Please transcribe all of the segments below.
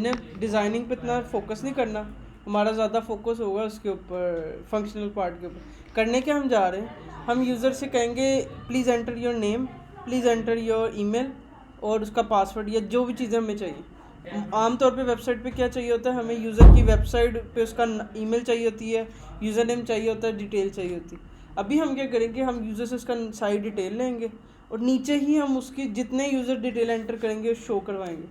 ने डिज़ाइनिंग पे इतना फोकस नहीं करना, हमारा ज़्यादा फोकस होगा उसके ऊपर, फंक्शनल पार्ट के ऊपर। करने के हम जा रहे हैं, हम यूज़र से कहेंगे please enter your name, please enter your email और उसका पासवर्ड या जो भी चीज़ें हमें चाहिए। आमतौर पे वेबसाइट पे क्या चाहिए होता है, हमें यूज़र की वेबसाइट पे उसका ईमेल चाहिए होती है, यूज़र नेम चाहिए होता है, डिटेल चाहिए होती है। अभी हम क्या करेंगे, हम यूज़र से उसका सारी डिटेल लेंगे और नीचे ही हम उसकी जितने यूज़र डिटेल एंटर करेंगे शो करवाएंगे।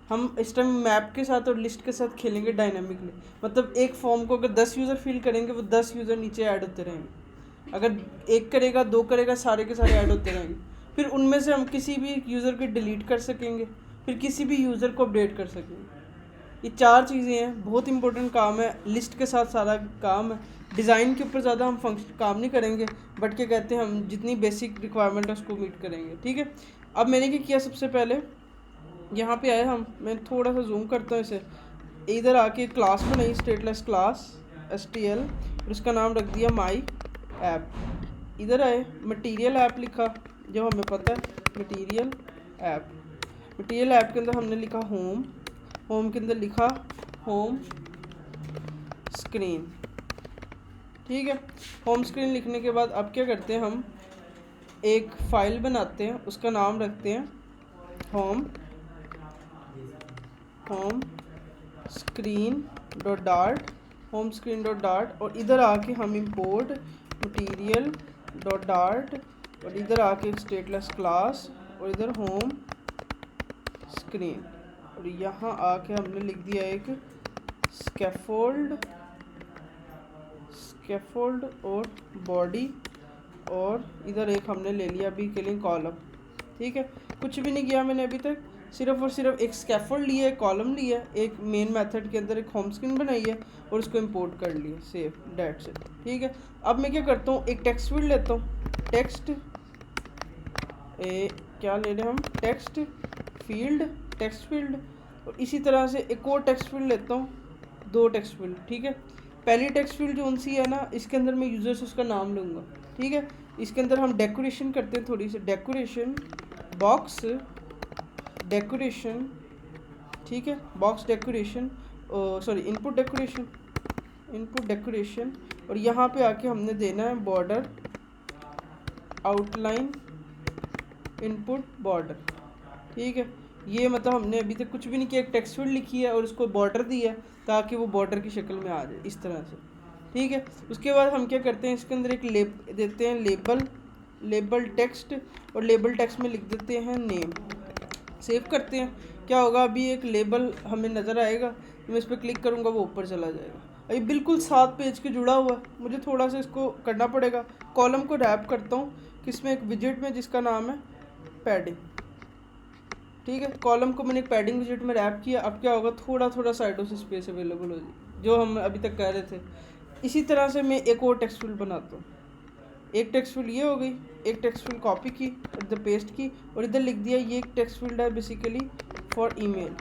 हम इस टाइम मैप के साथ और लिस्ट के साथ खेलेंगे डायनामिकली। मतलब एक फॉर्म को अगर 10 यूज़र फिल करेंगे, वो 10 यूज़र नीचे ऐड होते रहेंगे। अगर एक करेगा, दो करेगा, सारे के सारे ऐड होते रहेंगे। फिर उनमें से हम किसी भी यूज़र को डिलीट कर सकेंगे, फिर किसी भी यूज़र को अपडेट कर सकेंगे। ये 4 चीज़ें हैं, बहुत इंपॉर्टेंट काम है, लिस्ट के साथ सारा काम है। डिज़ाइन के ऊपर ज़्यादा हम फंक्शन काम नहीं करेंगे, बट क्या कहते हैं, हम जितनी बेसिक रिक्वायरमेंट है उसको मीट करेंगे। ठीक है। अब मैंने क्या किया, सबसे पहले यहाँ पे आए हम, मैं थोड़ा सा जूम करता हूँ इसे। इधर आके क्लास बनाई, स्टेटलेस क्लास STL, और इसका नाम रख दिया माई ऐप। इधर आए, मटीरियल ऐप लिखा, जो हमें पता है मटीरियल ऐप। मटीरियल ऐप के अंदर हमने लिखा होम, होम के अंदर लिखा होम स्क्रीन। ठीक है। होम स्क्रीन लिखने के बाद अब क्या करते हैं, हम एक फ़ाइल बनाते हैं, उसका नाम रखते हैं home screen dot dart, home screen dot dart. और इधर आके हम इंपोर्ट मटीरियल डॉट डार्ट, और इधर आके एक स्टेटलेस क्लास, और इधर होम स्क्रीन, और यहाँ आके हमने लिख दिया एक स्कैफोल्ड और बॉडी, और इधर एक हमने ले लिया अभी के लिए कॉलम। ठीक है। कुछ भी नहीं किया मैंने अभी तक, सिर्फ और सिर्फ एक स्कैफोल्ड लिया है, कॉलम लिया है, एक मेन मेथड के अंदर एक होम स्क्रीन बनाई है और उसको इंपोर्ट कर लिया, सेव डेट्स इट। ठीक है। अब मैं क्या करता हूँ, एक टेक्स्ट फील्ड लेता हूँ, क्या ले रहे हैं हम, टेक्स्ट फील्ड, और इसी तरह से एक और टेक्स्ट फील्ड लेता हूँ, 2 टेक्स्ट फील्ड। ठीक है। पहली टेक्स्ट फील्ड जो उनसी है ना, इसके अंदर मैं यूज़र से उसका नाम लूँगा। ठीक है। इसके अंदर हम डेकोरेशन करते हैं, थोड़ी सी डेकोरेशन, बॉक्स डेकोरेशन। ठीक है। Box decoration, sorry input decoration, और यहाँ पे आके हमने देना है बॉर्डर आउटलाइन इनपुट बॉर्डर। ठीक है। ये मतलब हमने अभी तक कुछ भी नहीं किया, एक टेक्स्ट फील्ड लिखी है और उसको बॉर्डर दिया है ताकि वो बॉर्डर की शक्ल में आ जाए इस तरह से। ठीक है। उसके बाद हम क्या करते हैं, इसके अंदर एक देते हैं लेबल टेक्स्ट, और लेबल टेक्स्ट में लिख देते हैं नेम। सेव करते हैं। क्या होगा, अभी एक लेबल हमें नज़र आएगा, मैं इस पर क्लिक करूँगा वो ऊपर चला जाएगा। अभी बिल्कुल 7 पेज के जुड़ा हुआ है, मुझे थोड़ा सा इसको करना पड़ेगा। कॉलम को रैप करता हूँ किसमें, एक विजेट में जिसका नाम है पैडिंग। ठीक है। कॉलम को मैंने एक पैडिंग विजेट में रैप किया। अब क्या होगा, थोड़ा थोड़ा साइडों से स्पेस अवेलेबल हो जाए, जो हम अभी तक कह रहे थे। इसी तरह से मैं एक और टेक्स्ट फील्ड बनाता हूँ। एक टेक्स्ट फील्ड ये हो गई, एक टेक्स्ट फील्ड कॉपी की, इधर पेस्ट की, और इधर लिख दिया ये एक टेक्स्ट फील्ड है बेसिकली फॉर ईमेल।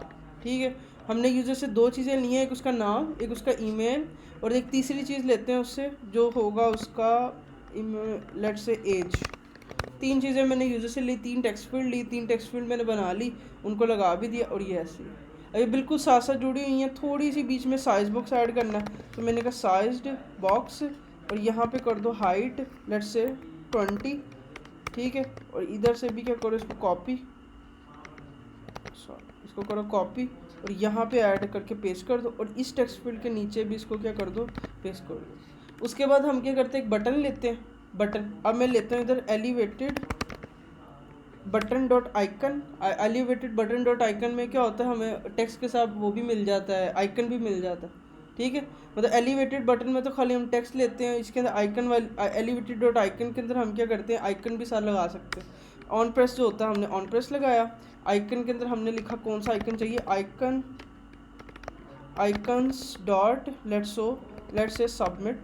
ठीक है। हमने यूज़र से 2 चीज़ें ली हैं, एक उसका नाम, एक उसका ईमेल, और एक तीसरी चीज़ लेते हैं उससे जो होगा उसका लेट्स से एज। 3 चीज़ें मैंने यूज़र से ली, 3 टेक्स्ट फील्ड ली, 3 टेक्स्ट फील्ड मैंने बना ली, उनको लगा भी दिया, और ये ऐसे अभी बिल्कुल साथ साथ जुड़ी हुई हैं। थोड़ी सी बीच में साइज बॉक्स ऐड करना है, तो मैंने कहा साइज्ड बॉक्स, और यहाँ पे कर दो हाइट लेट्स से 20। ठीक है। और इधर से भी क्या करो, इसको कॉपी, इसको करो कॉपी, और यहाँ पे ऐड करके पेस्ट कर दो, और इस टेक्स्ट फील्ड के नीचे भी इसको क्या कर दो, पेस्ट कर दो। उसके बाद हम क्या करते हैं, एक बटन लेते हैं, बटन। अब मैं लेता हूँ इधर elevated button dot icon. Elevated button dot icon में क्या होता है, हमें टेक्स्ट के साथ वो भी मिल जाता है, आइकन भी मिल जाता है। ठीक है। मतलब एलिवेटेड बटन में तो खाली हम टेक्स्ट लेते हैं, इसके अंदर आइकन वाली एलिवेटेड डॉट आइकन के अंदर हम क्या करते हैं, आइकन भी साथ लगा सकते हैं। ऑन प्रेस जो होता है, हमने ऑन प्रेस लगाया। आइकन के अंदर हमने लिखा कौन सा आइकन चाहिए, icons dot let's say submit,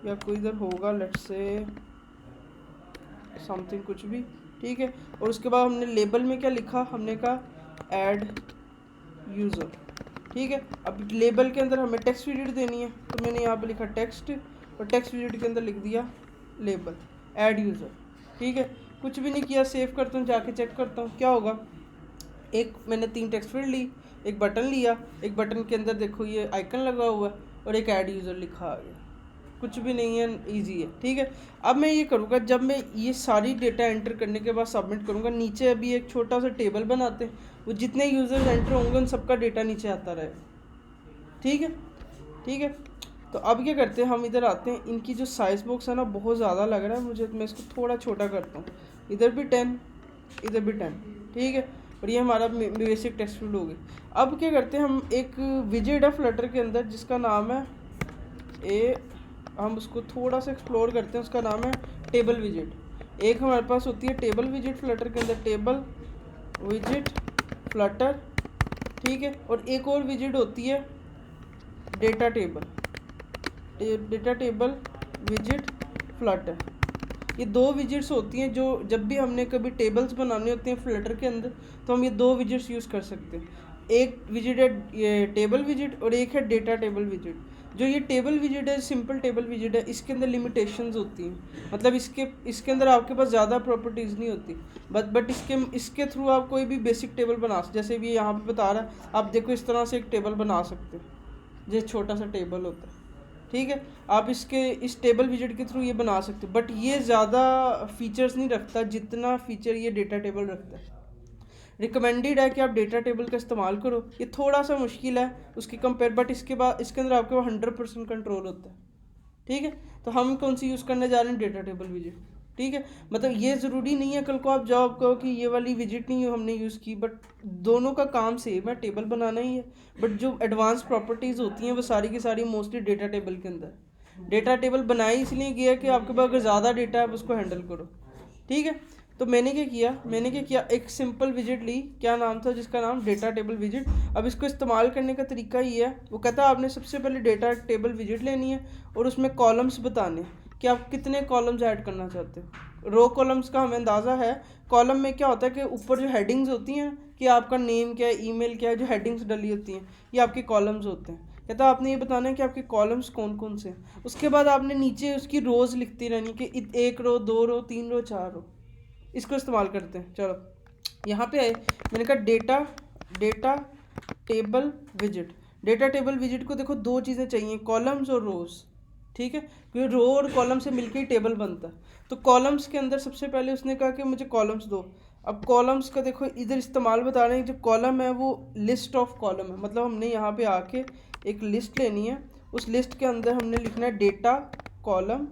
या कोई इधर होगा लेट्स से समथिंग कुछ भी। ठीक है। और उसके बाद हमने लेबल में क्या लिखा, हमने कहा ऐड यूज़र। ठीक है। अब लेबल के अंदर हमें टेक्स्ट विजिट देनी है, तो मैंने यहाँ पे लिखा टेक्स्ट, और टेक्स्ट विजिट के अंदर लिख दिया लेबल ऐड यूज़र। ठीक है। कुछ भी नहीं किया, सेव करता हूँ, जाके चेक करता हूँ क्या होगा। एक मैंने 3 टेक्स्ट फील्ड ली, एक बटन लिया, एक बटन के अंदर देखो ये आइकन लगा हुआ है और एक ऐड यूज़र लिखा आ गया, कुछ भी नहीं है, इजी है। ठीक है, अब मैं ये करूँगा, जब मैं ये सारी डेटा एंटर करने के बाद सबमिट करूँगा, नीचे अभी एक छोटा सा टेबल बनाते हैं, वो जितने यूज़र्स एंटर होंगे उन सबका डेटा नीचे आता रहेगा। ठीक है, ठीक है। तो अब क्या करते हैं, हम इधर आते हैं, इनकी जो साइज़ बॉक्स है ना बहुत ज़्यादा लग रहा है मुझे, तो मैं इसको थोड़ा छोटा करता हूँ, इधर भी 10, इधर भी 10। ठीक है, और ये हमारा बेसिक टेक्स्ट फील्ड हो गया। अब क्या करते हैं, हम एक विजेट है फ्लटर के अंदर जिसका नाम है हम उसको थोड़ा सा एक्सप्लोर करते हैं, उसका नाम है टेबल विजेट। एक हमारे पास होती है टेबल विजेट फ्लटर के अंदर, टेबल विजेट फ्लटर। ठीक है, और एक और विजेट होती है डेटा टेबल, डेटा टेबल विजेट फ्लटर। ये दो विजेट्स होती हैं जो जब भी हमने कभी टेबल्स बनाने होते हैं फ्लटर के अंदर तो हम ये दो विजेट्स यूज़ कर सकते हैं। एक विजेट है ये टेबल विजेट और एक है डेटा टेबल विजेट। जो ये टेबल विजेट है, सिंपल टेबल विजेट है, इसके अंदर लिमिटेशंस होती हैं, मतलब इसके अंदर आपके पास ज़्यादा प्रॉपर्टीज़ नहीं होती, बट इसके थ्रू आप कोई भी बेसिक टेबल बना सकते। जैसे भी यहाँ पे बता रहा है, आप देखो इस तरह से एक टेबल बना सकते हैं, जो छोटा सा टेबल होता है। ठीक है, आप इस टेबल विजेट के थ्रू ये बना सकते हो, बट ये ज़्यादा फीचर्स नहीं रखता जितना फीचर ये डेटा टेबल रखता है। रिकमेंडेड है कि आप डेटा टेबल का इस्तेमाल करो, ये थोड़ा सा मुश्किल है उसकी कंपेयर, बट इसके अंदर आपके पास 100% कंट्रोल होता है। ठीक है, तो हम कौन सी यूज़ करने जा रहे हैं, डेटा टेबल विजेट। ठीक है, मतलब ये ज़रूरी नहीं है कल को आप जॉब कहो कि ये वाली विजिट नहीं हमने यूज़ की, बट दोनों का काम सेम है, टेबल बनाना ही है, बट जो एडवांस प्रॉपर्टीज़ होती हैं वो सारी की सारी मोस्टली डेटा टेबल के अंदर। डेटा टेबल बनाई इसलिए गया कि आपके पास अगर ज़्यादा डेटा है आप उसको हैंडल करो। ठीक है, तो मैंने क्या किया, एक सिंपल विजिट ली, क्या नाम था जिसका नाम डेटा टेबल विजिट। अब इसको इस्तेमाल करने का तरीका ये है, वो कहता है आपने सबसे पहले डेटा टेबल विजिट लेनी है और उसमें कॉलम्स बताने हैं कि आप कितने कॉलम्स ऐड करना चाहते हो। रो कॉलम्स का हमें अंदाज़ा है, कॉलम में क्या होता है कि ऊपर जो हेडिंग्स होती हैं कि आपका नेम क्या है, ईमेल क्या है, जो हेडिंग्स डली होती हैं ये आपके कॉलम्स होते हैं। कहता है आपने ये बताना है कि आपके कॉलम्स कौन कौन से हैं। उसके बाद आपने नीचे उसकी रोज़ लिखती रहनी कि 1 रो, 2 रो, 3 रो, 4 रो। इसको इस्तेमाल करते हैं। चलो यहाँ पे आए, मैंने कहा data table visit. Data table visit को देखो दो चीज़ें चाहिए, कॉलम्स और रोज़। ठीक है, क्योंकि रो और कॉलम से मिलकर ही टेबल बनता है। तो कॉलम्स के अंदर सबसे पहले उसने कहा कि मुझे कॉलम्स दो। अब कॉलम्स का देखो इधर इस्तेमाल बता रहे हैं, जो कॉलम है वो लिस्ट ऑफ कॉलम है, मतलब हमने यहाँ पे आके एक लिस्ट लेनी है, उस लिस्ट के अंदर हमने लिखना है डेटा कॉलम।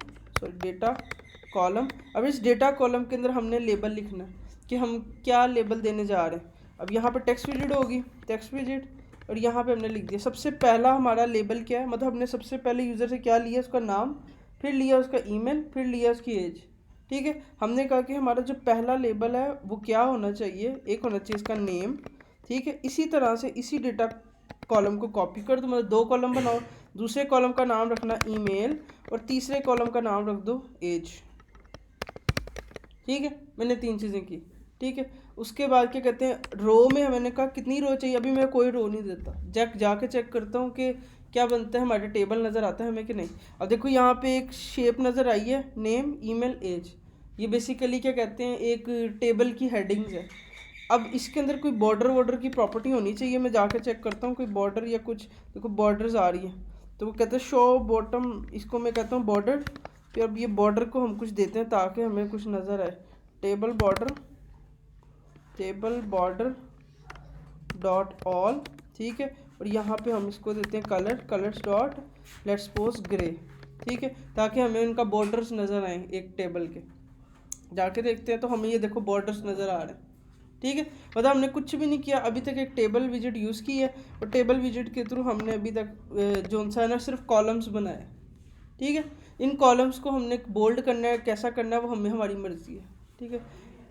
अब इस डेटा कॉलम के अंदर हमने लेबल लिखना है कि हम क्या लेबल देने जा रहे हैं। अब यहाँ पे टेक्स्ट विजिट होगी, टेक्स्ट विजिट, और यहाँ पे हमने लिख दिया सबसे पहला हमारा लेबल क्या है, मतलब हमने सबसे पहले यूज़र से क्या लिया, उसका नाम, फिर लिया उसका ईमेल, फिर लिया उसकी एज। ठीक है, हमने कहा कि हमारा जो पहला लेबल है वो क्या होना चाहिए, एक होना चाहिए इसका नेम। ठीक है, इसी तरह से इसी डेटा कॉलम को कॉपी कर दो, मतलब 2 कॉलम बनाओ, दूसरे कॉलम का नाम रखना ईमेल और तीसरे कॉलम का नाम रख दो एज। ठीक है, मैंने 3 चीज़ें की। ठीक है, उसके बाद क्या कहते हैं, रो में मैंने कहा कितनी रो चाहिए, अभी मैं कोई रो नहीं देता, जाके चेक करता हूँ कि क्या बनता है, हमारे टेबल नज़र आता है हमें कि नहीं। अब देखो यहाँ पे एक शेप नज़र आई है, नेम, ईमेल, एज। ये बेसिकली क्या कहते हैं, एक टेबल की हेडिंग्स है। अब इसके अंदर कोई बॉर्डर की प्रॉपर्टी होनी चाहिए, मैं जाके चेक करता हूँ कोई बॉर्डर या कुछ। देखो बॉर्डर्स आ रही है, तो वो कहते हैं शो बॉटम, इसको मैं कहता हूँ बॉर्डर। फिर अब ये बॉर्डर को हम कुछ देते हैं ताकि हमें कुछ नज़र आए, टेबल बॉर्डर डॉट ऑल। ठीक है, और यहाँ पे हम इसको देते हैं colours dot let's suppose grey. ठीक है, ताकि हमें इनका बॉर्डर्स नज़र आए एक टेबल के। जाके देखते हैं तो हमें ये देखो बॉर्डर्स नज़र आ रहे हैं। ठीक है, मतलब हमने कुछ भी नहीं किया अभी तक, एक टेबल विजिट यूज़ की है और टेबल विजिट के थ्रू हमने अभी तक जो सा है ना सिर्फ कॉलम्स बनाए। ठीक है, इन कॉलम्स को हमने बोल्ड करना है, कैसा करना है वो हमारी मर्ज़ी है। ठीक है,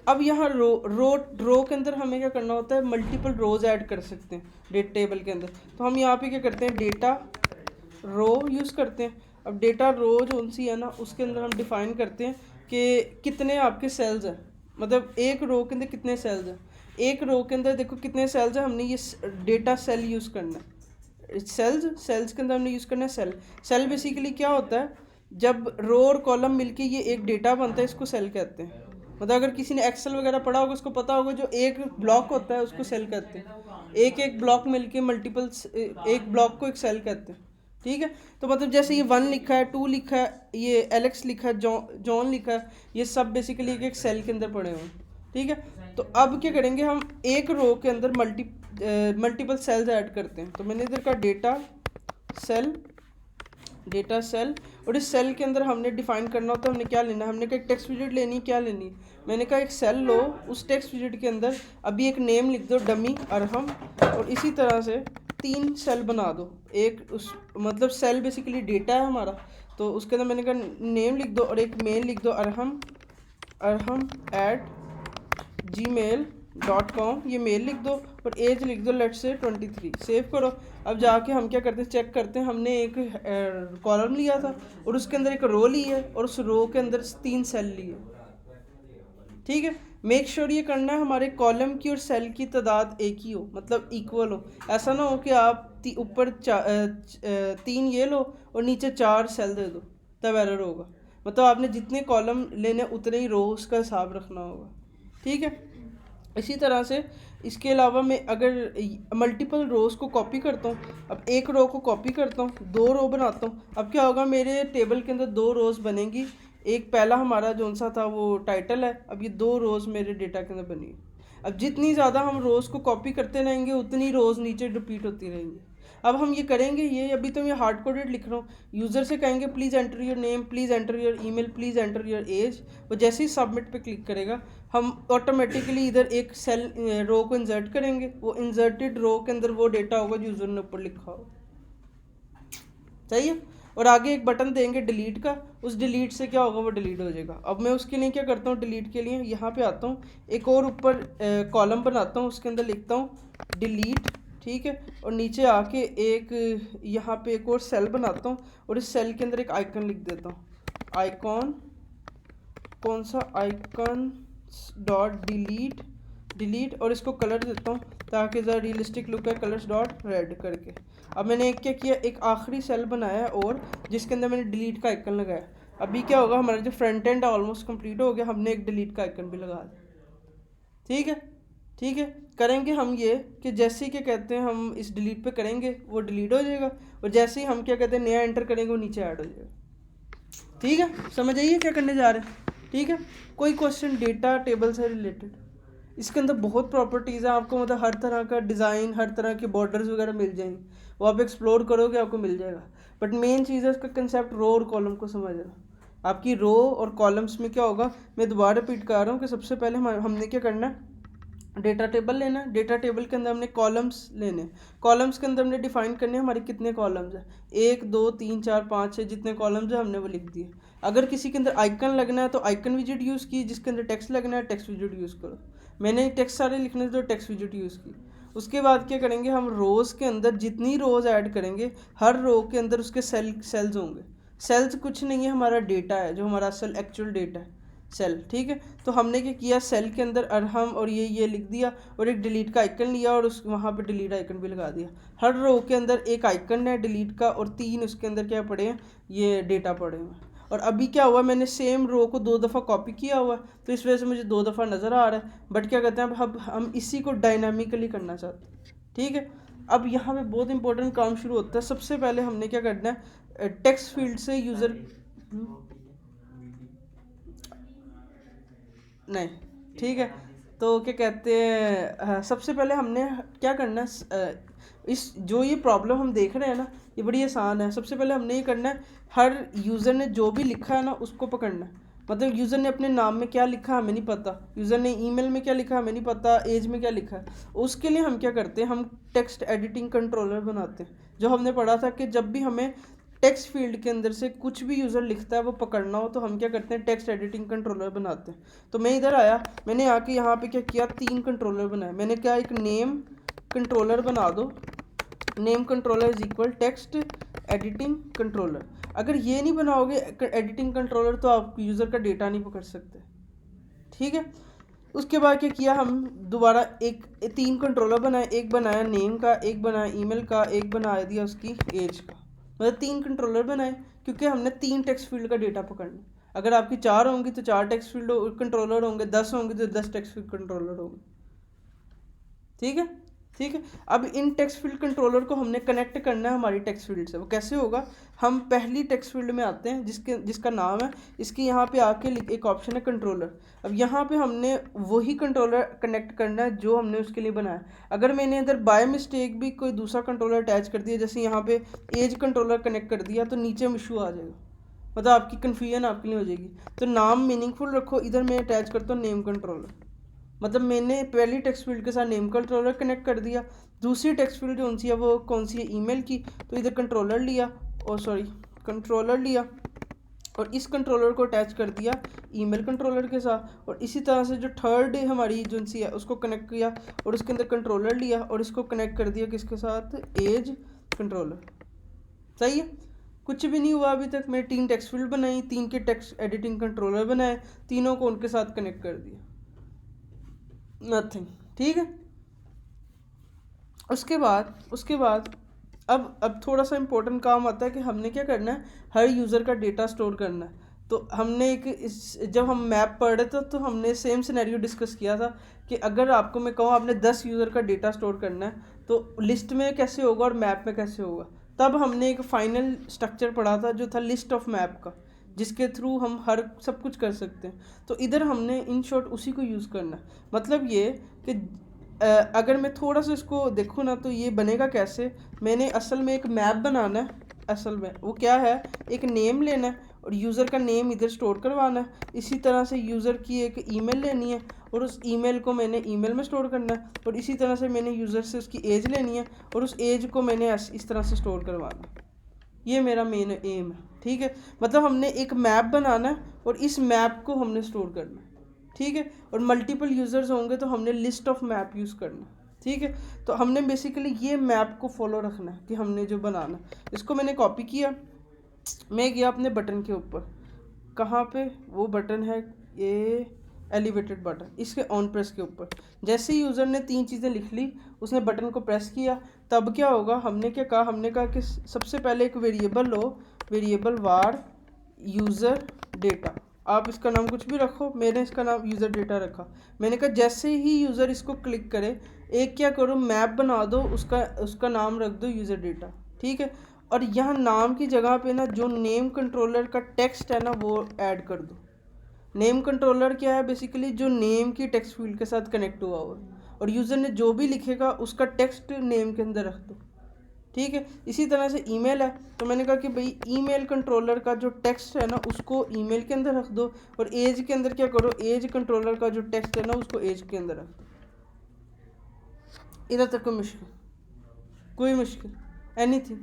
अब यहाँ रो के अंदर हमें क्या करना होता है, मल्टीपल रोज़ ऐड कर सकते हैं डेटा टेबल के अंदर। तो हम यहाँ पे क्या करते हैं, डेटा रो यूज़ करते हैं। अब डेटा रो जो सी है ना उसके अंदर हम डिफ़ाइन करते हैं कि कितने आपके सेल्स हैं, मतलब एक रो के अंदर कितने सेल्स हैं। एक रो के अंदर देखो कितने सेल्स हैं, हमने ये डेटा सेल यूज़ करना है। सेल्स के अंदर हमने यूज़ करना है सेल बेसिकली क्या होता है, जब रो और कॉलम मिलके ये एक डेटा बनता है, इसको सेल कहते हैं। मतलब अगर किसी ने एक्सेल वगैरह पढ़ा होगा उसको पता होगा, जो एक ब्लॉक होता है उसको सेल कहते हैं, एक एक ब्लॉक मिलके मल्टीपल, एक ब्लॉक को एक सेल कहते हैं। ठीक है, तो मतलब जैसे ये 1 लिखा है, 2 लिखा है, ये एलेक्स लिखा है, जॉन लिखा है, ये सब बेसिकली एक एक सेल के अंदर पड़े हुए हैं। ठीक है, तो अब क्या करेंगे, हम एक रो के अंदर मल्टीपल सेल्स ऐड करते हैं। तो मैंने इधर का डेटा सेल, और इस सेल के अंदर हमने डिफाइन करना होता है हमने क्या लेना है। हमने कहा एक टेक्स्ट विजिट लेनी, क्या लेनी है, मैंने कहा एक सेल लो, उस टेक्स्ट विजिट के अंदर अभी एक नेम लिख दो, डमी अरहम, और इसी तरह से 3 सेल बना दो। एक उस मतलब सेल बेसिकली डेटा है हमारा, तो उसके अंदर मैंने कहा नेम लिख दो और एक मेल लिख दो, अरहम @gmail.com, ये मेल लिख दो, और एज लिख दो लेट्स से 23, सेव करो। अब जाके हम क्या करते हैं, चेक करते हैं, हमने एक कॉलम लिया था और उसके अंदर एक रो ली है और उस रो के अंदर 3 सेल लिए। ठीक है, मेक श्योर ये करना है हमारे कॉलम की और सेल की तादाद एक ही हो, मतलब इक्वल हो। ऐसा ना हो कि आप ऊपर 3 ये लो और नीचे 4 सेल दे दो, तब एरर होगा। मतलब आपने जितने कॉलम लेने उतने ही रोज का हिसाब रखना होगा। ठीक है, इसी तरह से इसके अलावा मैं अगर मल्टीपल रोज़ को कॉपी करता हूँ, अब एक रो को कॉपी करता हूँ, 2 रो बनाता हूँ, अब क्या होगा, मेरे टेबल के अंदर 2 रोज़ बनेंगी। एक पहला हमारा जो सा था वो टाइटल है, अब ये 2 रोज़ मेरे डेटा के अंदर बनी है। अब जितनी ज़्यादा हम रोज़ को कॉपी करते रहेंगे उतनी रोज़ नीचे रिपीट होती रहेंगी। अब हम ये करेंगे, ये अभी तो मैं हार्ड कोडेड लिख रहा हूँ। यूज़र से कहेंगे please enter your name, please enter your email, please enter your age, वो जैसे ही सबमिट पे क्लिक करेगा हम ऑटोमेटिकली इधर एक सेल रो को इंसर्ट करेंगे। वो इंसर्टेड रो के अंदर वो डेटा होगा जो यूज़र ने ऊपर लिखा हो। सही है, और आगे एक बटन देंगे डिलीट का, उस डिलीट से क्या होगा, वो डिलीट हो जाएगा। अब मैं उसके लिए क्या करता हूँ, डिलीट के लिए यहाँ पे आता हूँ, एक और ऊपर कॉलम बनाता हूँ, उसके अंदर लिखता हूँ डिलीट। ठीक है, और नीचे आके एक यहाँ पे एक और सेल बनाता हूँ और इस सेल के अंदर एक आइकन लिख देता हूँ, आइकॉन, कौन सा आइकन डॉट डिलीट, और इसको कलर देता हूँ ताकि ज़रा रियलिस्टिक लुक है, कलर्स डॉट रेड करके। अब मैंने एक क्या किया, एक आखिरी सेल बनाया है और जिसके अंदर मैंने डिलीट का आइकन लगाया। अभी क्या होगा, हमारा जो फ्रंट एंड है ऑलमोस्ट कंप्लीट हो गया, हमने एक डिलीट का आइकन भी लगा दिया। ठीक है, ठीक है, करेंगे हम ये कि जैसे ही क्या कहते हैं हम इस डिलीट पे करेंगे वो डिलीट हो जाएगा, और जैसे ही हम क्या कहते हैं नया एंटर करेंगे वो नीचे ऐड हो जाएगा। ठीक है, समझ आइए क्या करने जा रहे हैं। ठीक है, कोई क्वेश्चन डेटा टेबल से रिलेटेड, इसके अंदर बहुत प्रॉपर्टीज़ हैं, आपको मतलब हर तरह का डिज़ाइन, हर तरह के बॉर्डर्स वगैरह मिल जाएंगे, वो आप एक्सप्लोर करोगे आपको मिल जाएगा। बट मेन चीज़ है इसका कंसेप्ट रो और कॉलम को समझना। आपकी रो और कॉलम्स में क्या होगा, मैं दोबारा रिपीट कर रहा हूँ कि सबसे पहले हमने क्या करना है, डेटा टेबल लेना है, डेटा टेबल के अंदर हमने कॉलम्स लेने, कॉलम्स के अंदर हमने डिफाइन करने हमारे कितने कॉलम्स हैं, 1 2 3 4 5 6 जितने कॉलम्स हैं हमने वो लिख दिए। अगर किसी के अंदर आइकन लगना है तो आइकन विजिट यूज़ की, जिसके अंदर टेक्स्ट लगना है टेक्स्ट विजिट यूज़ करो। मैंने टेक्स्ट सारे लिखने तो टेक्स्ट विजिट यूज़ की। उसके बाद क्या करेंगे, हम रोज़ के अंदर जितनी रोज़ ऐड करेंगे हर रो के अंदर उसके सेल्स होंगे। सेल्स कुछ नहीं है, हमारा डेटा है, जो हमारा असल एक्चुअल डेटा है, सेल। ठीक है, तो हमने क्या किया, सेल के अंदर अरहम और ये लिख दिया और एक डिलीट का आइकन लिया और उस वहाँ पे डिलीट आइकन भी लगा दिया। हर रो के अंदर एक आइकन है डिलीट का और 3 उसके अंदर क्या पड़े हैं, ये डेटा पड़े हुए हैं। और अभी क्या हुआ, मैंने सेम रो को 2 दफ़ा कॉपी किया हुआ है तो इस वजह से मुझे 2 दफ़ा नज़र आ रहा है। बट क्या कहते हैं, अब हम इसी को डायनामिकली करना चाहते हैं। ठीक है, अब यहाँ पे बहुत इंपॉर्टेंट काम शुरू होता है। सबसे पहले हमने क्या करना है, टेक्स्ट फील्ड से यूज़र नहीं, ठीक है, तो क्या कहते हैं, सबसे पहले हमने क्या करना है, इस जो ये प्रॉब्लम हम देख रहे हैं ना, ये बड़ी आसान है। सबसे पहले हमने ये करना है, हर यूज़र ने जो भी लिखा है ना उसको पकड़ना है। मतलब यूज़र ने अपने नाम में क्या लिखा हमें नहीं पता, यूज़र ने ईमेल में क्या लिखा हमें नहीं पता, एज में क्या लिखा है। उसके लिए हम क्या करते हैं, हम टेक्स्ट एडिटिंग कंट्रोलर बनाते हैं। जो हमने पढ़ा था कि जब भी हमें टेक्स्ट फील्ड के अंदर से कुछ भी यूज़र लिखता है वो पकड़ना हो तो हम क्या करते हैं, टेक्स्ट एडिटिंग कंट्रोलर बनाते हैं। तो मैं इधर आया, मैंने आके यहाँ पे क्या किया, 3 कंट्रोलर बनाए। मैंने क्या, एक नेम कंट्रोलर बना दो, name controller is equal text editing controller. अगर ये नहीं बनाओगे एडिटिंग कंट्रोलर तो आप यूज़र का डेटा नहीं पकड़ सकते। ठीक है, उसके बाद क्या किया, हम दोबारा 3 कंट्रोलर बनाए, एक बनाया नेम का, एक बनाया ईमेल का, एक बना दिया उसकी एज का। मतलब 3 कंट्रोलर बनाए क्योंकि हमने 3 टेक्स्ट फील्ड का डेटा पकड़ना। अगर आपकी 4 होंगी तो 4 टेक्स्ट फील्ड कंट्रोलर होंगे, 10 होंगी तो 10 टेक्स्ट फील्ड कंट्रोलर होंगे। ठीक है, ठीक है। अब इन टेक्स्ट फील्ड कंट्रोलर को हमने कनेक्ट करना है हमारी टेक्स्ट फील्ड से। वो कैसे होगा, हम पहली टेक्स्ट फील्ड में आते हैं जिसका नाम है, इसके यहाँ पे आके एक ऑप्शन है कंट्रोलर। अब यहाँ पे हमने वही कंट्रोलर कनेक्ट करना है जो हमने उसके लिए बनाया। अगर मैंने इधर बाय मिस्टेक भी कोई दूसरा कंट्रोलर अटैच कर दिया, जैसे यहाँ पे एज कंट्रोलर कनेक्ट कर दिया, तो नीचे में इशू आ जाएगा, मतलब आपकी कन्फ्यूजन आपके लिए हो जाएगी। तो नाम मीनिंगफुल रखो। इधर मैं अटैच करता हूँ नेम कंट्रोलर, मतलब मैंने पहली टेक्स्ट फील्ड के साथ नेम कंट्रोलर कनेक्ट कर दिया। दूसरी टेक्स्ट फील्ड जो सी है वो कौन सी है, ईमेल की, तो इधर कंट्रोलर लिया, कंट्रोलर लिया और इस कंट्रोलर को अटैच कर दिया ईमेल कंट्रोलर के साथ। और इसी तरह से जो थर्ड हमारी जो सी है उसको कनेक्ट किया और उसके अंदर कंट्रोलर लिया और इसको कनेक्ट कर दिया किसके साथ, एज कंट्रोलर। सही है, कुछ भी नहीं हुआ अभी तक। मैंने 3 टेक्स्ट फील्ड बनाई, 3 के टेक्स्ट एडिटिंग कंट्रोलर बनाए, तीनों को उनके साथ कनेक्ट कर दिया, नथिंग। ठीक है, उसके बाद अब थोड़ा सा इम्पोर्टेंट काम आता है कि हमने क्या करना है, हर यूज़र का डेटा स्टोर करना है। तो हमने जब हम मैप पढ़ रहे थे तो हमने सेम सिनेरियो डिस्कस किया था कि अगर आपको मैं कहूँ आपने 10 यूज़र का डेटा स्टोर करना है तो लिस्ट में कैसे होगा और मैप में कैसे होगा। तब हमने एक फाइनल स्ट्रक्चर पढ़ा था जो था लिस्ट ऑफ मैप का, जिसके थ्रू हम हर सब कुछ कर सकते हैं। तो इधर हमने इन शॉर्ट उसी को यूज़ करना है। मतलब ये कि अगर मैं थोड़ा सा इसको देखूँ ना तो ये बनेगा कैसे, मैंने असल में एक मैप बनाना है। असल में वो क्या है, एक नेम लेना है और यूज़र का नेम इधर स्टोर करवाना है। इसी तरह से यूज़र की एक ईमेल लेनी है और उस ईमेल को मैंने ईमेल में स्टोर करना है। और इसी तरह से मैंने यूज़र से उसकी एज लेनी है और उस एज को मैंने इस तरह से स्टोर करवाना है। ये मेरा मेन एम है। ठीक है, मतलब हमने एक मैप बनाना है और इस मैप को हमने स्टोर करना है। ठीक है, और मल्टीपल यूज़र्स होंगे तो हमने लिस्ट ऑफ मैप यूज़ करना है। ठीक है, तो हमने बेसिकली ये मैप को फॉलो रखना है कि हमने जो बनाना है। इसको मैंने कॉपी किया, मैं गया अपने बटन के ऊपर, कहाँ पे वो बटन है, ये एलिवेटेड बटन, इसके ऑन प्रेस के ऊपर। जैसे ही यूज़र ने 3 चीज़ें लिख ली, उसने बटन को प्रेस किया, तब क्या होगा, हमने क्या कहा, हमने कहा कि सबसे पहले एक वेरिएबल लो, वेरिएबल वार यूज़र डेटा। आप इसका नाम कुछ भी रखो, मैंने इसका नाम यूज़र डेटा रखा। मैंने कहा जैसे ही यूज़र इसको क्लिक करे, एक क्या करो, मैप बना दो, उसका नाम रख दो यूज़र डेटा। ठीक है, और यहाँ नाम की जगह पे ना जो नेम कंट्रोलर का टेक्स्ट है ना वो ऐड कर दो। नेम कंट्रोलर क्या है, बेसिकली जो नेम की टेक्स्ट फील्ड के साथ कनेक्ट हुआ हुआ, और यूज़र ने जो भी लिखेगा उसका टेक्स्ट नेम के अंदर रख दो। ठीक है, इसी तरह से ईमेल है, तो मैंने कहा कि भाई ईमेल कंट्रोलर का जो टेक्स्ट है ना उसको ईमेल के अंदर रख दो। और एज के अंदर क्या करो, एज कंट्रोलर का जो टेक्स्ट है ना उसको एज के अंदर रख दो। इधर तक कोई मुश्किल एनीथिंग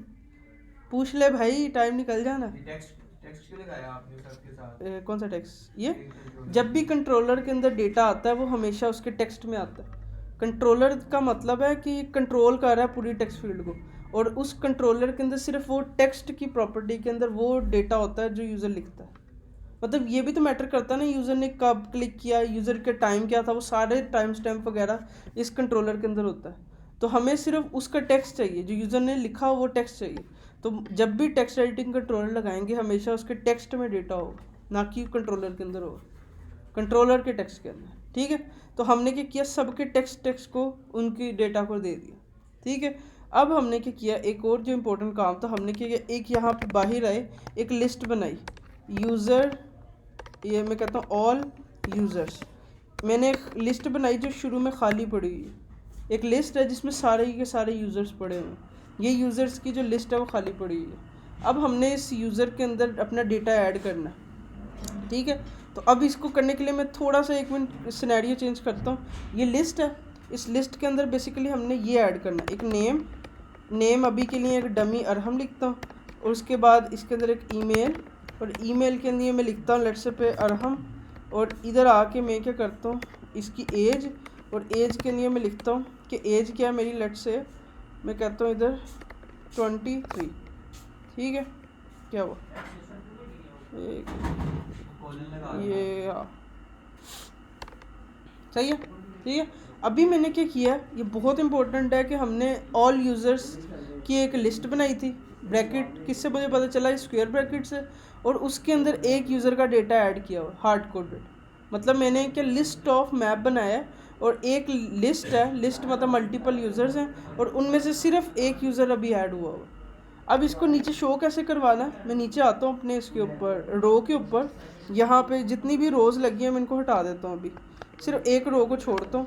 पूछ ले भाई, टाइम निकल जाना। टेक्स्ट क्यों लगाया आपने सबके साथ? कौन सा टेक्स्ट, ये जब भी कंट्रोलर के अंदर डेटा आता है वो हमेशा उसके टेक्स्ट में आता है। कंट्रोलर का मतलब है कि कंट्रोल कर रहा है पूरी टेक्स्ट फील्ड को, और उस कंट्रोलर के अंदर सिर्फ वो टेक्स्ट की प्रॉपर्टी के अंदर वो डेटा होता है जो यूज़र लिखता है। मतलब ये भी तो मैटर करता है ना, यूज़र ने कब क्लिक किया, यूज़र का टाइम क्या था, वो सारे टाइम स्टैम्प वगैरह इस कंट्रोलर के अंदर होता है। तो हमें सिर्फ उसका टेक्स्ट चाहिए, जो यूज़र ने लिखा हो वो टेक्स्ट चाहिए। तो जब भी टेक्स्ट एडिटिंग कंट्रोलर लगाएंगे हमेशा उसके टेक्स्ट में डेटा होगा, ना कि कंट्रोलर के अंदर होगा, कंट्रोलर के टेक्स्ट के अंदर। ठीक है, तो हमने क्या किया, सबके टेक्स्ट को उनकी डेटा को दे दिया। ठीक है, अब हमने क्या किया, एक और जो इम्पोर्टेंट काम था, हमने क्या किया, एक यहाँ पे बाहर आए एक लिस्ट बनाई, यूज़र, ये मैं कहता हूँ ऑल यूज़र्स। मैंने एक लिस्ट बनाई जो शुरू में खाली पड़ी हुई है, एक लिस्ट है जिसमें सारे के सारे यूज़र्स पड़े हुए हैं। ये यूज़र्स की जो लिस्ट है वो खाली पड़ी हुई है। अब हमने इस यूज़र के अंदर अपना डेटा ऐड करना है। ठीक है, तो अब इसको करने के लिए मैं थोड़ा सा 1 मिनट सिनेरियो चेंज करता हूँ। ये लिस्ट है, इस लिस्ट के अंदर बेसिकली हमने ये ऐड करना है, एक नेम अभी के लिए एक डमी अरहम लिखता हूँ, और उसके बाद इसके अंदर एक ईमेल, और ईमेल के अंदर मैं लिखता हूँ लेट्स से पे अरहम, और इधर आके मैं क्या करता हूँ, इसकी एज, और एज के लिए मैं लिखता हूँ कि एज क्या है मेरी, लेट्स से मैं कहता हूँ इधर 23। ठीक है, क्या हुआ, ये सही है। ठीक है, अभी मैंने क्या किया, ये बहुत इंपॉर्टेंट है कि हमने ऑल यूज़र्स की एक लिस्ट बनाई थी, ब्रैकेट किससे मुझे पता चला, स्क्वायर ब्रैकेट से, और उसके अंदर एक यूज़र का डेटा ऐड किया हुआ हार्ड कोडेड। मतलब मैंने क्या लिस्ट ऑफ मैप बनाया है और एक लिस्ट है, लिस्ट मतलब मल्टीपल यूज़र्स हैं और उनमें से सिर्फ एक यूज़र अभी ऐड हुआ हुआ। अब इसको नीचे शो कैसे करवाना है, मैं नीचे आता हूँ अपने इसके ऊपर रो के ऊपर, यहाँ पे जितनी भी रोज़ लगी हैं मैं इनको हटा देता हूँ, अभी सिर्फ एक रो को छोड़ता हूँ।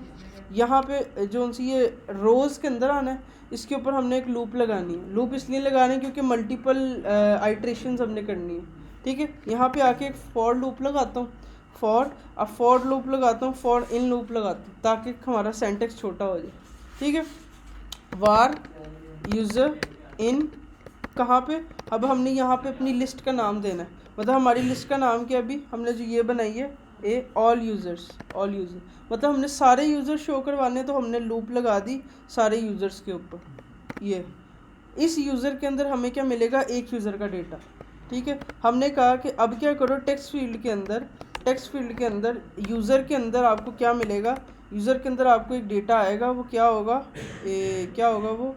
यहाँ पे जो सी ये रोज़ के अंदर आना है, इसके ऊपर हमने एक लूप लगानी है। लूप इसलिए लगानी है क्योंकि मल्टीपल आइट्रेशंस हमने करनी है, ठीक है। यहाँ पे आके एक फॉर लूप लगाता हूँ, अब फॉर लूप लगाता हूँ, फॉर इन लूप लगाता हूँ ताकि हमारा सेंटेक्स छोटा हो जाए, ठीक है। वार यूज़र इन कहाँ पे, अब हमने यहाँ पे अपनी लिस्ट का नाम देना है, मतलब हमारी लिस्ट का नाम क्या, अभी हमने जो ये बनाई है ऑल यूज़र्स, ऑल यूज़र मतलब हमने सारे यूज़र शो करवाने, तो हमने लूप लगा दी सारे यूज़र्स के ऊपर। ये इस यूज़र के अंदर हमें क्या मिलेगा, एक यूज़र का डेटा, ठीक है। हमने कहा कि अब क्या करो, टेक्स्ट फील्ड के अंदर यूज़र के अंदर आपको क्या मिलेगा, यूज़र के अंदर आपको एक डेटा आएगा, वो क्या होगा, क्या होगा वो,